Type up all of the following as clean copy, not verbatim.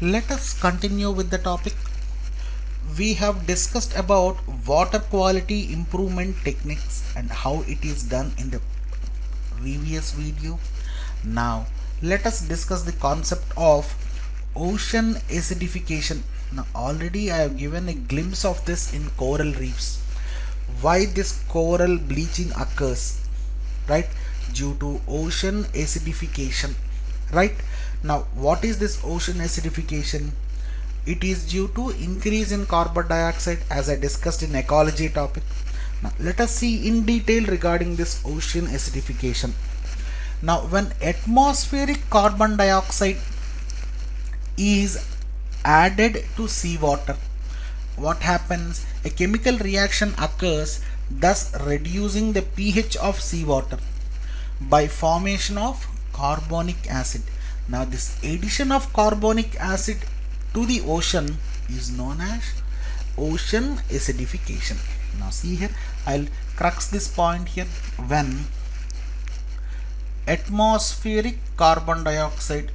Let us continue with the topic. We have discussed about water quality improvement techniques and how it is done in the previous video. Now, let us discuss the concept of ocean acidification. Now, already I have given a glimpse of this in coral reefs. Why this coral bleaching occurs, right? Due to ocean acidification, right? Now, what is this ocean acidification? It is due to increase in carbon dioxide, as I discussed in ecology topic. Now, let us see in detail regarding this ocean acidification. Now, when atmospheric carbon dioxide is added to seawater, what happens? A chemical reaction occurs, thus reducing the pH of seawater by formation of carbonic acid. Now, this addition of carbonic acid to the ocean is known as ocean acidification. Now, see here, I'll crux this point here. When atmospheric carbon dioxide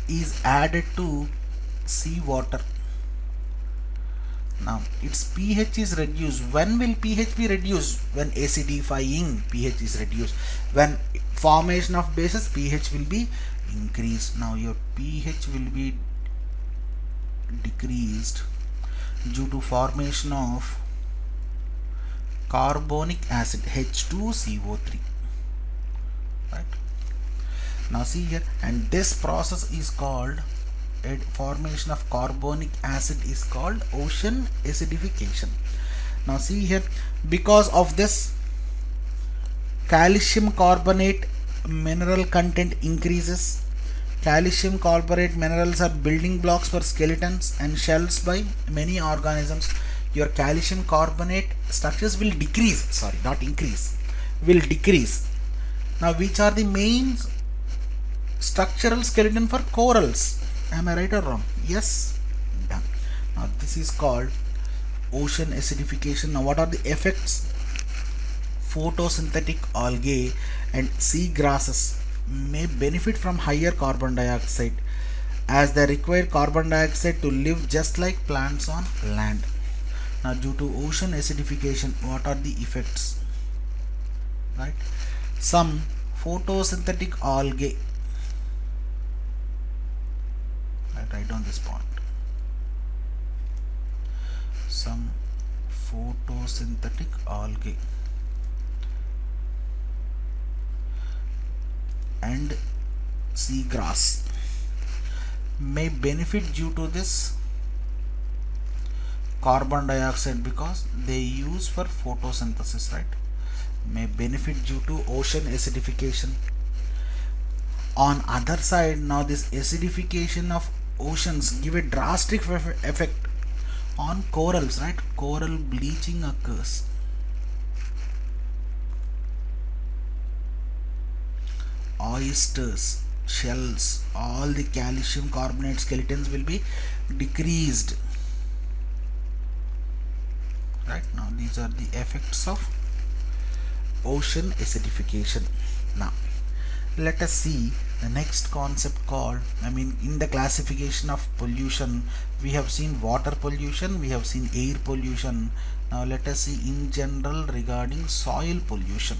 is added to seawater, now its pH is reduced. When will pH be reduced? When acidifying pH is reduced. When formation of bases, pH will be increased. Now your pH will be decreased due to formation of carbonic acid H2CO3, right? Now see here, and this process is called formation of carbonic acid is called ocean acidification. Now see here, because of this, calcium carbonate mineral content increases. Calcium carbonate minerals are building blocks for skeletons and shells by many organisms. Your calcium carbonate structures will decrease, sorry, not increase, will decrease. Now, which are the main structural skeleton for corals? Am I right or wrong? Yes, done. Now, this is called ocean acidification. Now, what are the effects? Photosynthetic algae and sea grasses may benefit from higher carbon dioxide, as they require carbon dioxide to live just like plants on land. Now, due to ocean acidification, what are the effects? Right? Some photosynthetic algae, I write down this point. Some photosynthetic algae and seagrass may benefit due to this carbon dioxide, because they use for photosynthesis, right? May benefit due to ocean acidification. On other side, now this acidification of oceans give a drastic effect on corals, right? Coral bleaching occurs. Oysters, shells, all the calcium carbonate skeletons will be decreased. Right, now these are the effects of ocean acidification. Now let us see the next concept called, in the classification of pollution, we have seen water pollution, we have seen air pollution. Now let us see in general regarding soil pollution.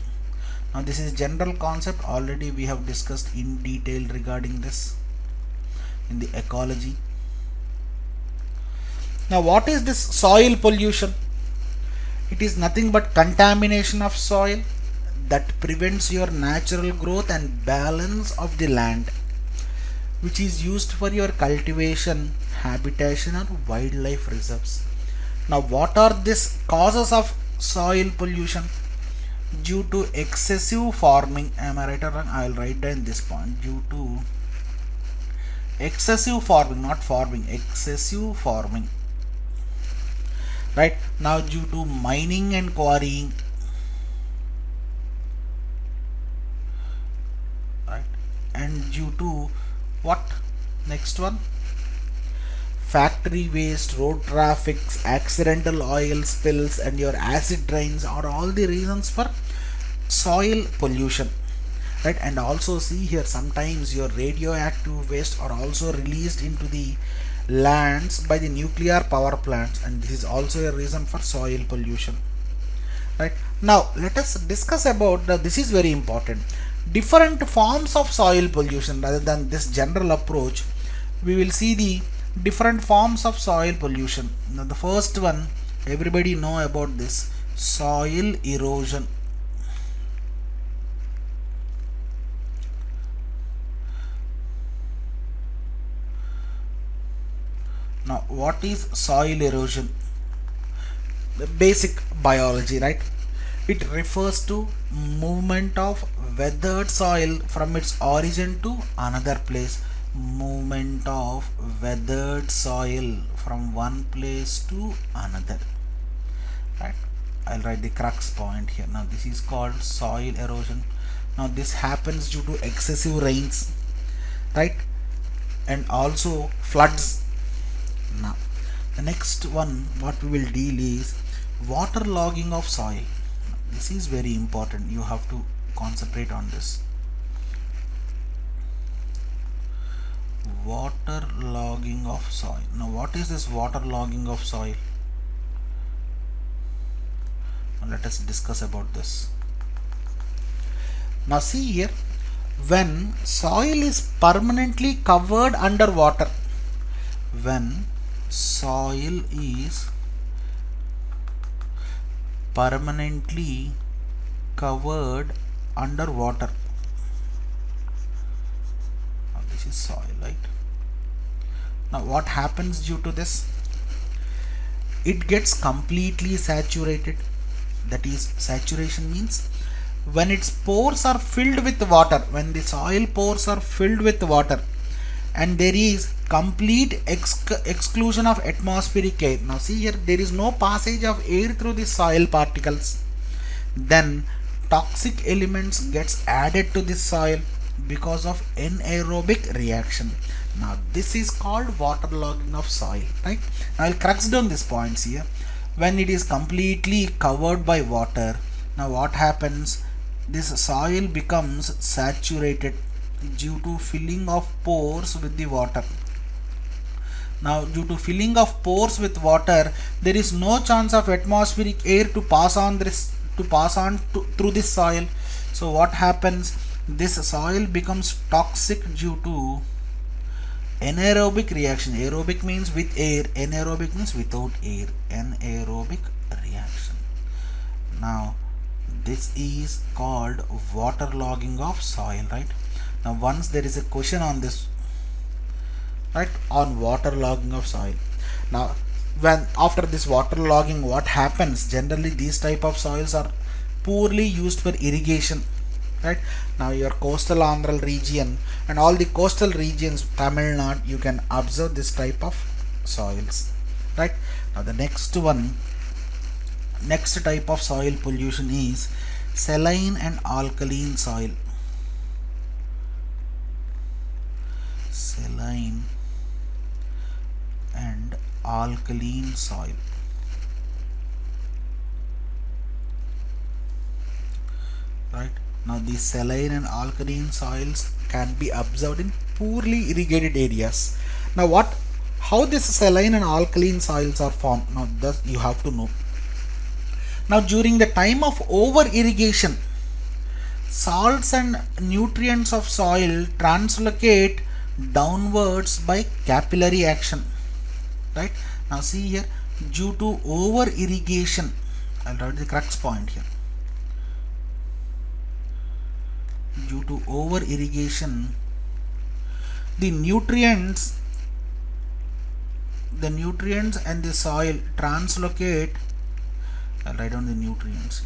Now this is general concept, already we have discussed in detail regarding this in the ecology. Now what is this soil pollution? It is nothing but contamination of soil that prevents your natural growth and balance of the land, which is used for your cultivation, habitation or wildlife reserves. Now what are these causes of soil pollution? Due to excessive farming, am I right or wrong? I will write down this point. Due to excessive farming, not farming, excessive farming. Right, now due to mining and quarrying, right, and due to what? Next one, factory waste, road traffic, accidental oil spills and your acid rains are all the reasons for soil pollution. right? And also see here, sometimes your radioactive waste are also released into the lands by the nuclear power plants, and this is also a reason for soil pollution, right? Now let us discuss about this is very important, different forms of soil pollution. Rather than this general approach, we will see the different forms of soil pollution. Now the first one, everybody know about this, soil erosion. Now what is soil erosion? The basic biology, right? It refers to movement of weathered soil from its origin to another place. Movement of weathered soil from one place to another, right? I'll write the crux point here. Now this is called soil erosion. Now this happens due to excessive rains, right? And also floods. Now the next one what we will deal is water logging of soil. This is very important, you have to concentrate on this. Water logging of soil. Now what is this water logging of soil? Now let us discuss about this. Now see here, when soil is permanently covered under water, when soil is permanently covered under water, now this is soil, right? Now what happens due to this? It gets completely saturated. That is, saturation means when its pores are filled with water, when the soil pores are filled with water and there is complete exclusion of atmospheric air. Now see here, there is no passage of air through the soil particles, then toxic elements gets added to the soil because of anaerobic reaction. Now this is called water logging of soil, right? Now I'll crux down these points here. When it is completely covered by water, now what happens? This soil becomes saturated due to filling of pores with the water. Now due to filling of pores with water, there is no chance of atmospheric air to pass on through this soil. So what happens? This soil becomes toxic due to anaerobic reaction. Aerobic means with air, anaerobic means without air. Anaerobic reaction. Now this is called water logging of soil, right? Now once there is a question on this, right, on water logging of soil. Now when after this water logging, what happens? Generally these type of soils are poorly used for irrigation, right? Now your coastal Andhra region and all the coastal regions, Tamil Nadu, you can observe this type of soils, right? Now the next type of soil pollution is saline and alkaline soil. Saline and alkaline soil, right? Now these saline and alkaline soils can be observed in poorly irrigated areas. Now how this saline and alkaline soils are formed? Now thus you have to know. Now during the time of over irrigation, salts and nutrients of soil translocate downwards by capillary action, right? Now see here, due to over irrigation, I'll write the crux point here. Due to over irrigation, the nutrients and the soil translocate. I'll write down the nutrients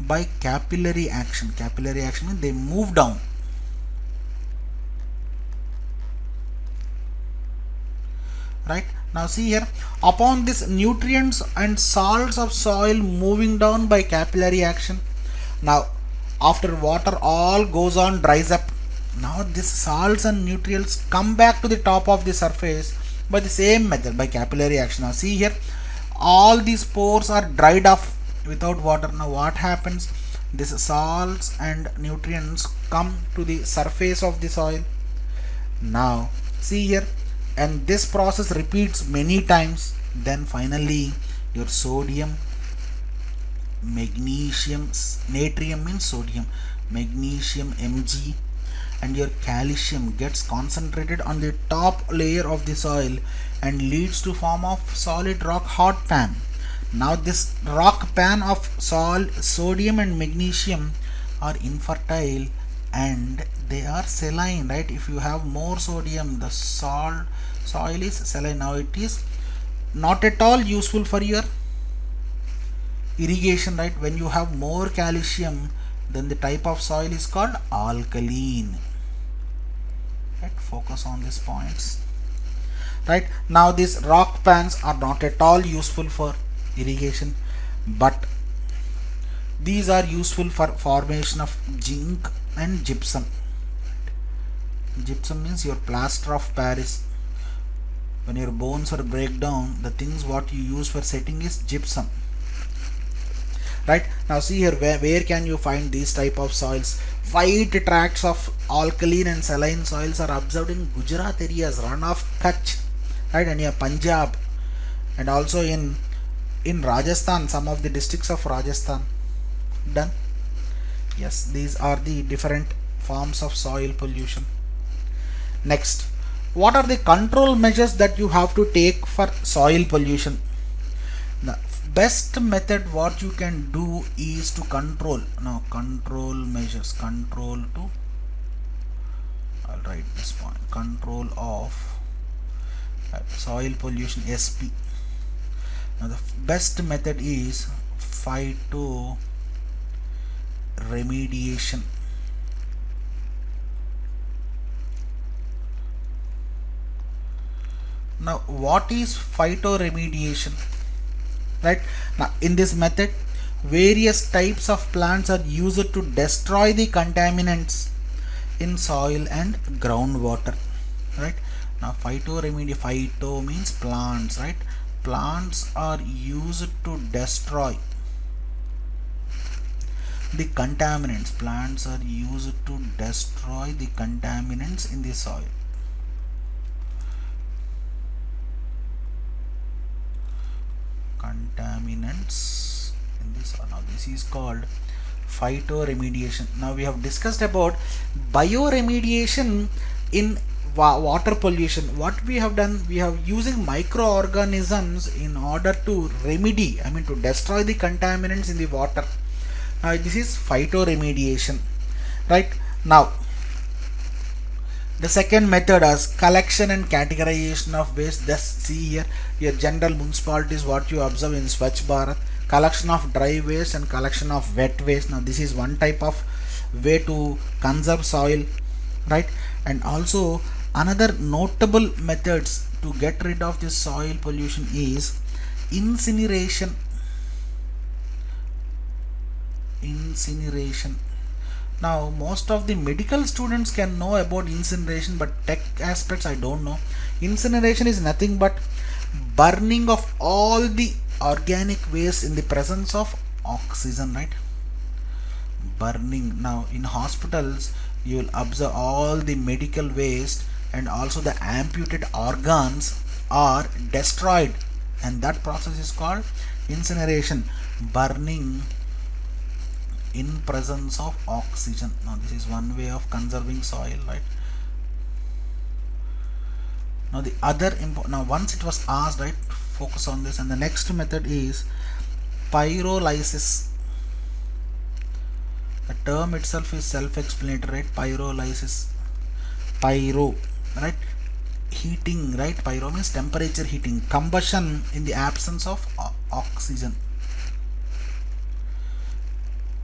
by capillary action. Capillary action means they move down, right? Now see here, upon this nutrients and salts of soil moving down by capillary action, now after water all goes on, dries up, now this salts and nutrients come back to the top of the surface by the same method, by capillary action. Now see here, all these pores are dried off, without water. Now what happens? These salts and nutrients come to the surface of the soil. Now see here, and this process repeats many times. Then finally your sodium, magnesium, natrium means sodium, magnesium Mg, and your calcium gets concentrated on the top layer of the soil and leads to form of solid rock hot pan. Now this rock pan of sodium and magnesium are infertile and they are saline, right? If you have more sodium, the soil is saline. Now it is not at all useful for your irrigation, right? When you have more calcium, then the type of soil is called alkaline. Right? Focus on these points. Right? Now these rock pans are not at all useful for irrigation, but these are useful for formation of zinc and gypsum. Gypsum means your plaster of Paris. When your bones are break down, the things what you use for setting is gypsum. Right? Now see here, where can you find these type of soils? Wide tracts of alkaline and saline soils are observed in Gujarat areas, run of Kutch, right, and here Punjab, and also in Rajasthan, some of the districts of Rajasthan. Done? Yes, these are the different forms of soil pollution. Next, what are the control measures that you have to take for soil pollution? The best method what you can do is to control. Now control measures, control to, I'll write this point, control of soil pollution, SP. Now the best method is phytoremediation. Now what is phytoremediation? Right? Now in this method, various types of plants are used to destroy the contaminants in soil and groundwater. Right? Now phytoremediation, phyto means plants, right? Plants are used to destroy the contaminants. Plants are used to destroy the contaminants in the soil. Contaminants in the soil. Now this is called phytoremediation. Now we have discussed about bioremediation in water pollution. What we have done, we have using microorganisms in order to remedy, I mean to destroy the contaminants in the water. Now this is phytoremediation. Right? Now the second method is collection and categorization of waste. Thus see here, your general municipalities, what you observe in Swachh Bharat, collection of dry waste and collection of wet waste. Now this is one type of way to conserve soil, right? And also another notable methods to get rid of this soil pollution is incineration. Now most of the medical students can know about incineration, but tech aspects I don't know. Incineration is nothing but burning of all the organic waste in the presence of oxygen, right? Burning. Now in hospitals you will observe all the medical waste and also the amputated organs are destroyed, and that process is called incineration, burning in presence of oxygen. Now this is one way of conserving soil, right? Now the other now once it was asked, right, focus on this. And the next method is pyrolysis. The term itself is self-explanatory, right? Pyrolysis, pyro, right, heating, right? Pyro means temperature heating, combustion in the absence of oxygen.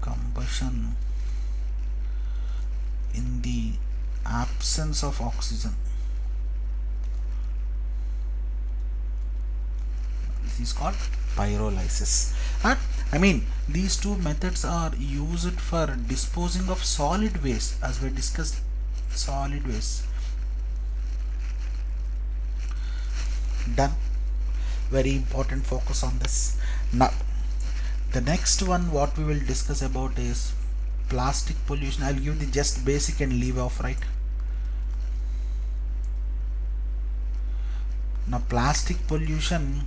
Combustion in the absence of oxygen. This is called pyrolysis. I mean, these two methods are used for disposing of solid waste, as we discussed. Solid waste. Done. Very important, focus on this. Now The next one what we will discuss about is plastic pollution. I'll give the just basic and leave off, right? Now plastic pollution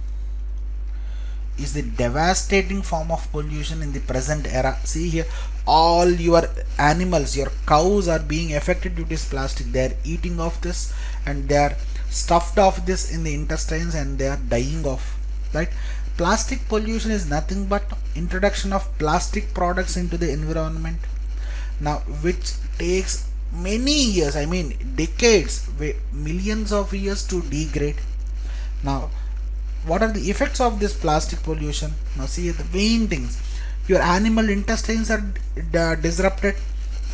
is the devastating form of pollution in the present era. See here, all your animals, your cows are being affected due to this plastic. They are eating off this and they are stuffed off this in the intestines and they are dying off, right? Plastic pollution is nothing but introduction of plastic products into the environment, now which takes many years, I mean decades, millions of years to degrade. Now what are the effects of this plastic pollution? Now see the main things. Your animal intestines are disrupted,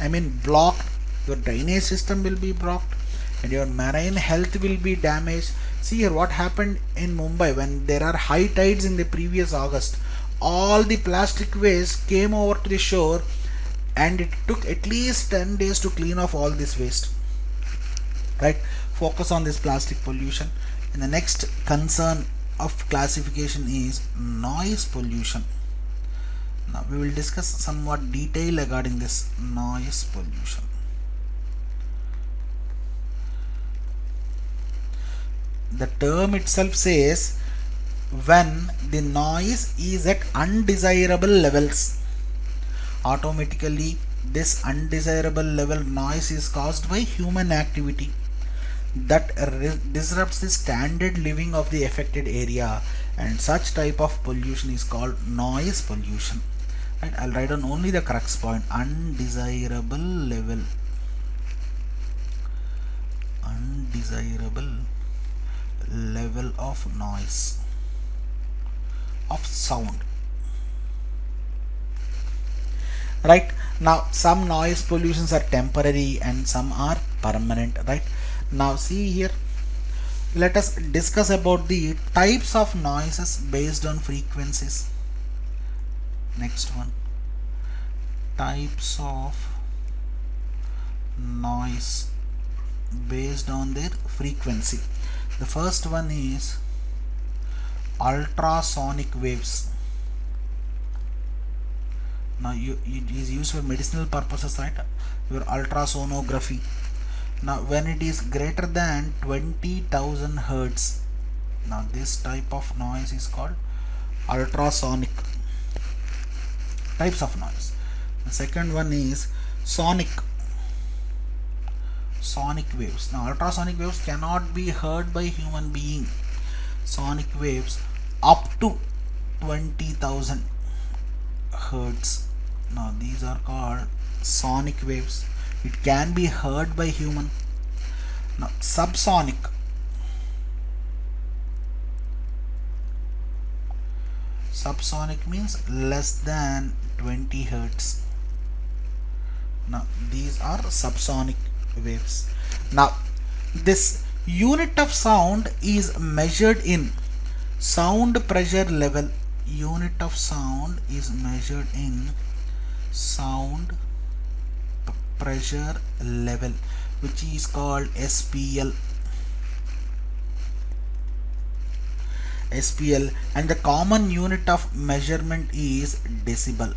I mean blocked. Your drainage system will be blocked and your marine health will be damaged. See here what happened in Mumbai when there are high tides in the previous August. All the plastic waste came over to the shore and it took at least 10 days to clean off all this waste, right? Focus on this plastic pollution. And the next concern of classification is noise pollution. Now we will discuss somewhat detail regarding this noise pollution. The term itself says when the noise is at undesirable levels. Automatically this undesirable level noise is caused by human activity that disrupts the standard living of the affected area, and such type of pollution is called noise pollution, right? I'll write down only the crux point: undesirable level of noise, of sound, right? Now some noise pollutions are temporary and some are permanent, right? Now see here, let us discuss about the types of noises based on frequencies. Next one, types of noise based on their frequency. The first one is ultrasonic waves. Now it is used for medicinal purposes, right? Your ultrasonography. Now when it is greater than 20,000 hertz, now this type of noise is called ultrasonic. Types of noise. The second one is sonic waves. Now ultrasonic waves cannot be heard by human being. Sonic waves up to 20,000 hertz. Now these are called sonic waves. It can be heard by human. Now subsonic means less than 20 hertz. Now these are subsonic waves. Now this unit of sound is measured in sound pressure level. Unit of sound is measured in sound pressure level, which is called SPL, and the common unit of measurement is decibel,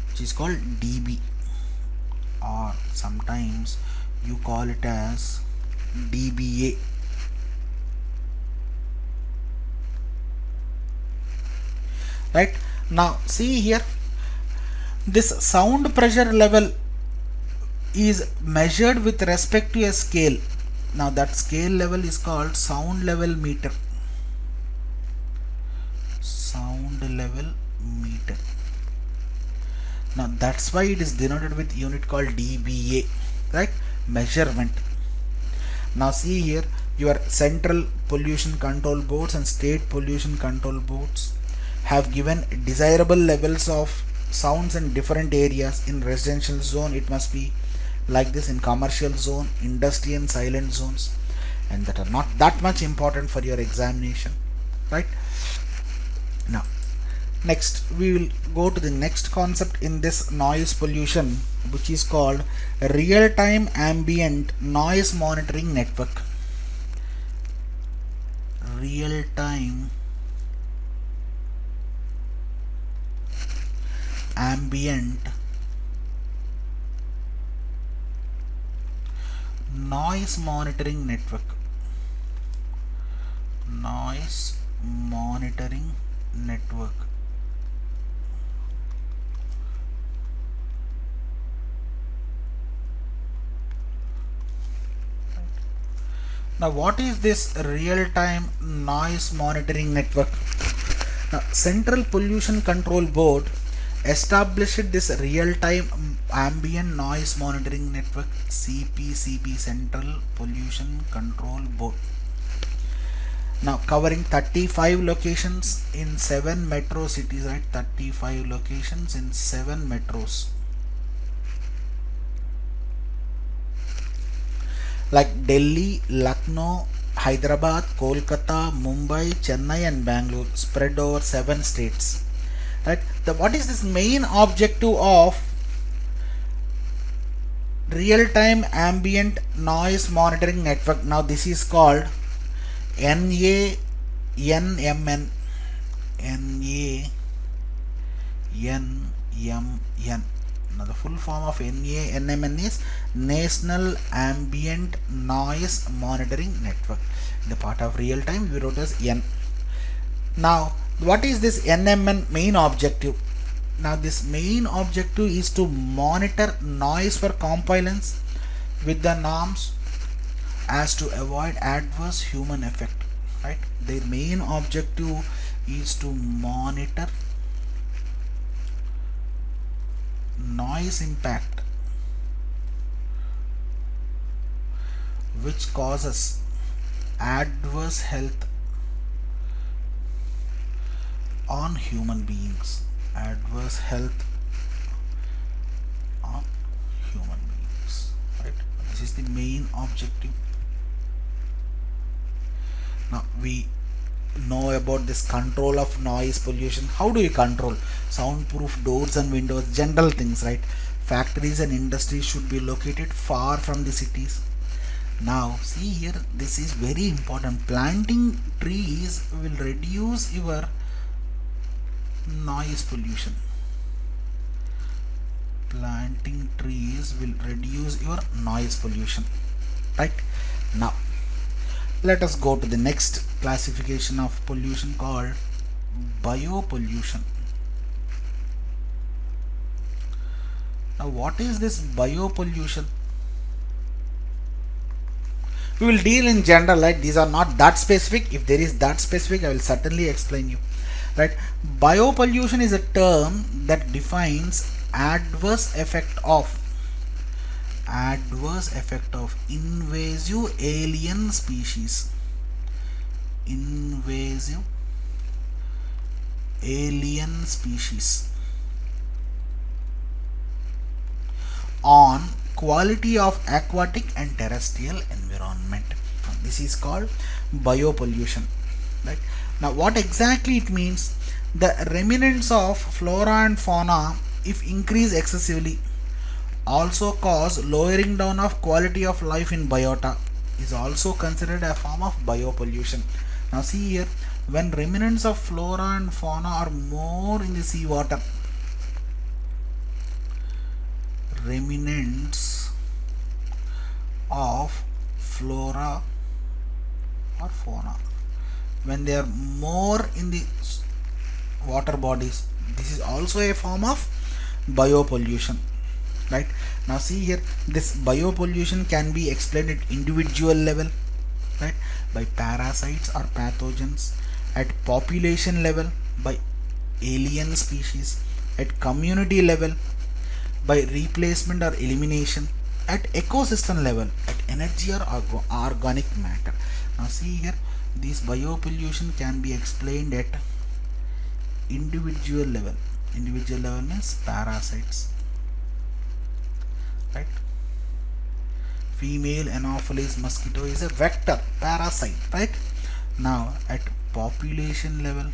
which is called dB, or sometimes you call it as dBA. Right? Now see here, this sound pressure level is measured with respect to a scale. Now that scale level is called sound level meter. Now that's why it is denoted with unit called dBA, right? Measurement. Now see here, your central pollution control boards and state pollution control boards have given desirable levels of sounds in different areas. In residential zone it must be like this, in commercial zone, industry and silent zones, and that are not that much important for your examination, right? Now next we will go to the next concept in this noise pollution, which is called real-time ambient noise monitoring network. Real-time ambient noise monitoring network. Noise monitoring network. Now what is this real-time noise monitoring network? Now, Central Pollution Control Board established this real-time ambient noise monitoring network, CPCB, Central Pollution Control Board. Now covering 35 locations in 7 metro cities, right? 35 locations in 7 metros. Like Delhi, Lucknow, Hyderabad, Kolkata, Mumbai, Chennai and Bangalore, spread over 7 states. Right? What is this main objective of real-time ambient noise monitoring network? Now this is called NANMN. NANMN. Now the full form of NANMN is National Ambient Noise Monitoring Network. The part of real time we wrote as N. Now what is this NMN main objective? Now this main objective is to monitor noise for compliance with the norms as to avoid adverse human effect. Right? Their main objective is to monitor noise impact which causes adverse health on human beings. Adverse health on human beings. Right? This is the main objective. Now we know about this control of noise pollution. How do you control? Soundproof doors and windows, general things, right? Factories and industries should be located far from the cities. Now see here, this is very important. Planting trees will reduce your noise pollution. Planting trees will reduce your noise pollution. Right? Now let us go to the next classification of pollution called biopollution. Now what is this biopollution? We will deal in general, right? These are not that specific. If there is that specific, I will certainly explain you. Right? Biopollution is a term that defines adverse effect of invasive alien species. Invasive alien species on quality of aquatic and terrestrial environment. This is called biopollution. Right? Now what exactly it means? The remnants of flora and fauna, if increased excessively, also cause lowering down of quality of life in biota, is also considered a form of biopollution. Now see here, when remnants of flora and fauna are more in the seawater, remnants of flora or fauna, when they are more in the water bodies, this is also a form of biopollution. Right? Now see here, this biopollution can be explained at individual level, right, by parasites or pathogens, at population level by alien species, at community level by replacement or elimination, at ecosystem level at energy or organic matter. Now see here, this biopollution can be explained at individual level. Individual level means parasites. Right? Female Anopheles mosquito is a vector parasite. Right? Now at population level,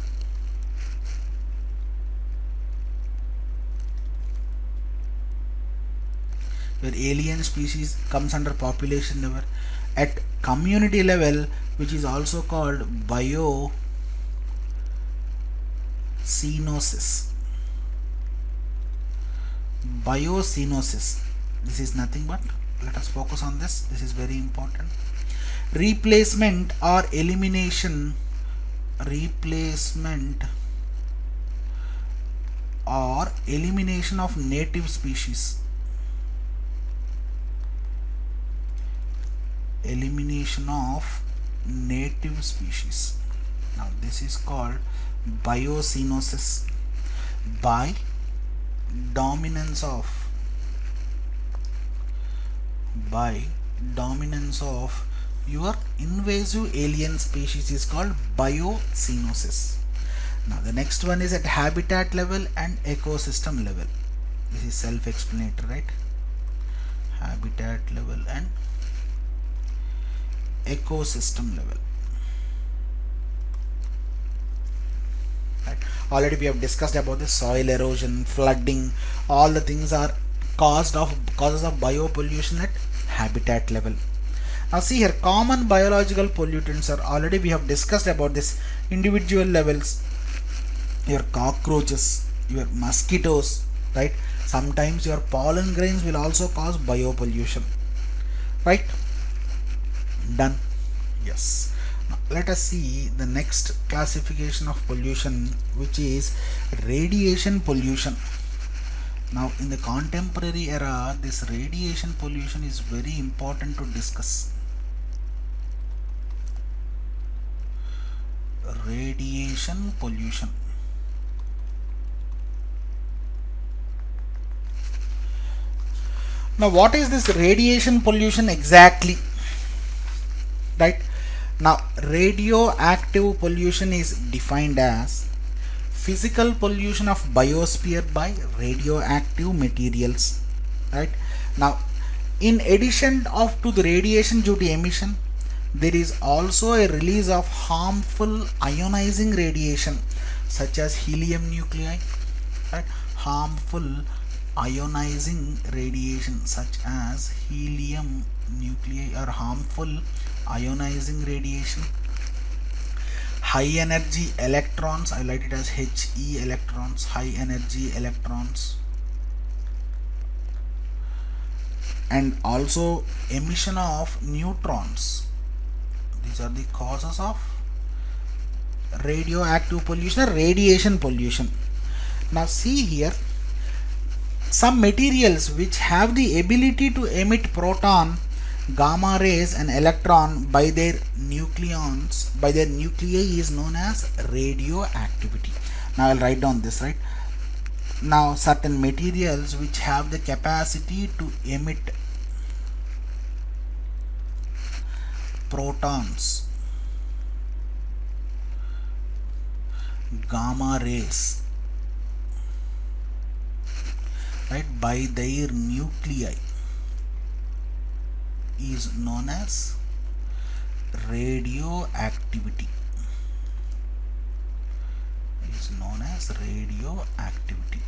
where alien species comes under population level, at community level, which is also called biocenosis. biocenosis. This is nothing but, let us focus on this. This is very important. Replacement or elimination. Replacement or elimination of native species. Elimination of native species. Now this is called biocenosis. By dominance of your invasive alien species is called biocenosis. Now the next one is at habitat level and ecosystem level. This is self-explanatory, right? Habitat level and ecosystem level. Right. Already we have discussed about the soil erosion, flooding, all the things are causes of biopollution at habitat level. Now see here, common biological pollutants are, already we have discussed about this individual levels. Your cockroaches, your mosquitoes, right? Sometimes your pollen grains will also cause biopollution, right? Done. Yes. Now let us see the next classification of pollution, which is radiation pollution. Now in the contemporary era, this radiation pollution is very important to discuss. Radiation pollution. Now what is this radiation pollution exactly? Right? Now radioactive pollution is defined as physical pollution of biosphere by radioactive materials. Right? Now in addition to the radiation due to emission, there is also a release of harmful ionizing radiation such as helium nuclei. Right? Harmful ionizing radiation such as helium nuclei or harmful ionizing radiation. High energy electrons, I write it as He electrons, high energy electrons, and also emission of neutrons. These are the causes of radioactive pollution or radiation pollution. Now see here, some materials which have the ability to emit proton, gamma rays and electron by their nucleons, by their nuclei, is known as radioactivity. Now I'll write down this, right? Now certain materials which have the capacity to emit protons, gamma rays, right, by their nuclei is known as radioactivity. Is known as radioactivity.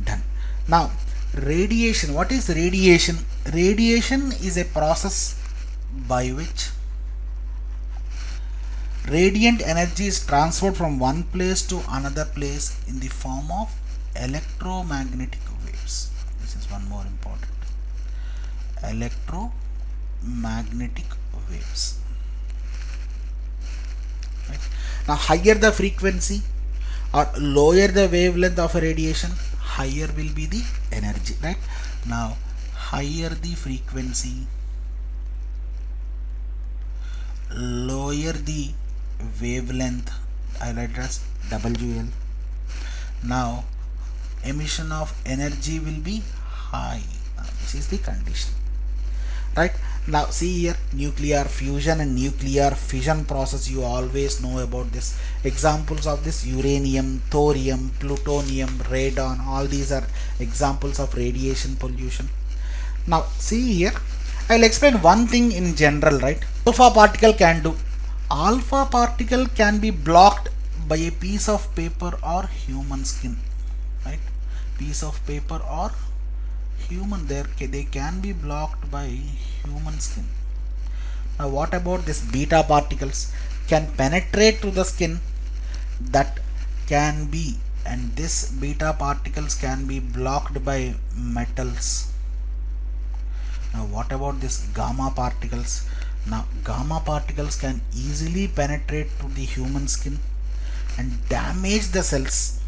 Done. Now radiation. What is radiation? Radiation is a process by which radiant energy is transferred from one place to another place in the form of electromagnetic waves. This is one more important. Electromagnetic waves. Right. Now higher the frequency or lower the wavelength of a radiation, higher will be the energy. Right. Now higher the frequency, lower the wavelength, I write as WL. Now emission of energy will be high. This is the condition. Right. Now see here, nuclear fusion and nuclear fission process, you always know about this. Examples of this: uranium, thorium, plutonium, radon, all these are examples of radiation pollution. Now see here, I'll explain one thing in general, right? Alpha particle can do. Alpha particle can be blocked by a piece of paper or human skin. Right? Piece of paper or human, they can be blocked by human skin. Now what about this beta particles? Can penetrate to the skin, that can be and this beta particles can be blocked by metals. Now what about this gamma particles? Now gamma particles can easily penetrate to the human skin and damage the cells.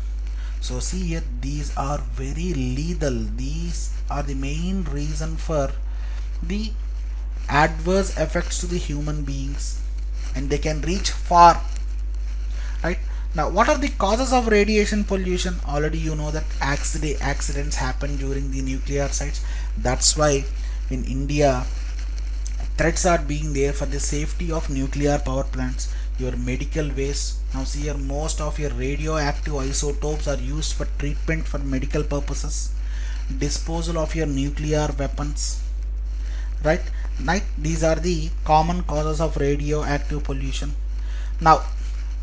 So see here, these are very lethal. These are the main reason for the adverse effects to the human beings, and they can reach far, right? Now what are the causes of radiation pollution? Already you know that accidents happen during the nuclear sites. That's why in India threats are being there for the safety of nuclear power plants. Your medical waste, now see here, most of your radioactive isotopes are used for treatment for medical purposes, disposal of your nuclear weapons, right? These are the common causes of radioactive pollution. Now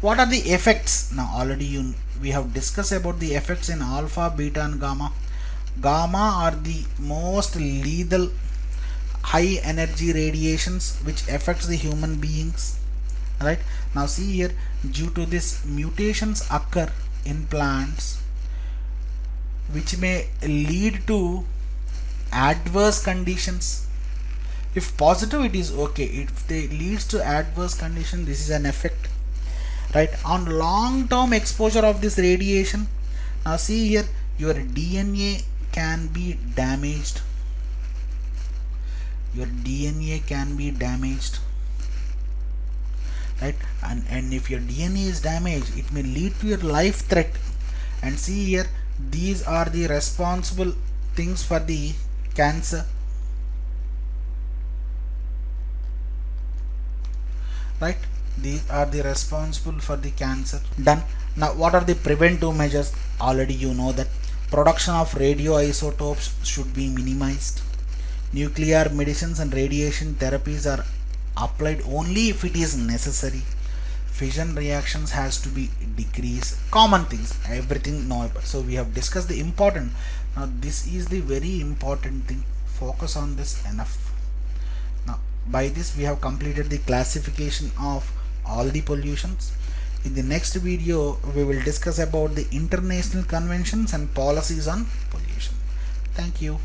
what are the effects? Now already we have discussed about the effects in alpha, beta and gamma. Gamma are the most lethal high energy radiations which affects the human beings, right? Now see here, due to this mutations occur in plants which may lead to adverse conditions. If positive, it is okay. If they leads to adverse condition, this is an effect, right? On long term exposure of this radiation, now see here, your DNA can be damaged. Your DNA can be damaged, right? And if your DNA is damaged, it may lead to your life threat. And see here, these are the responsible things for the cancer, right? These are the responsible for the cancer. Done. Now what are the preventive measures? Already you know that production of radioisotopes should be minimized. Nuclear medicines and radiation therapies are applied only if it is necessary. Fission reactions has to be decreased. Common things, everything knowable. So we have discussed the important. Now this is the very important thing. Focus on this enough. Now by this we have completed the classification of all the pollutions. In the next video we will discuss about the international conventions and policies on pollution. Thank you.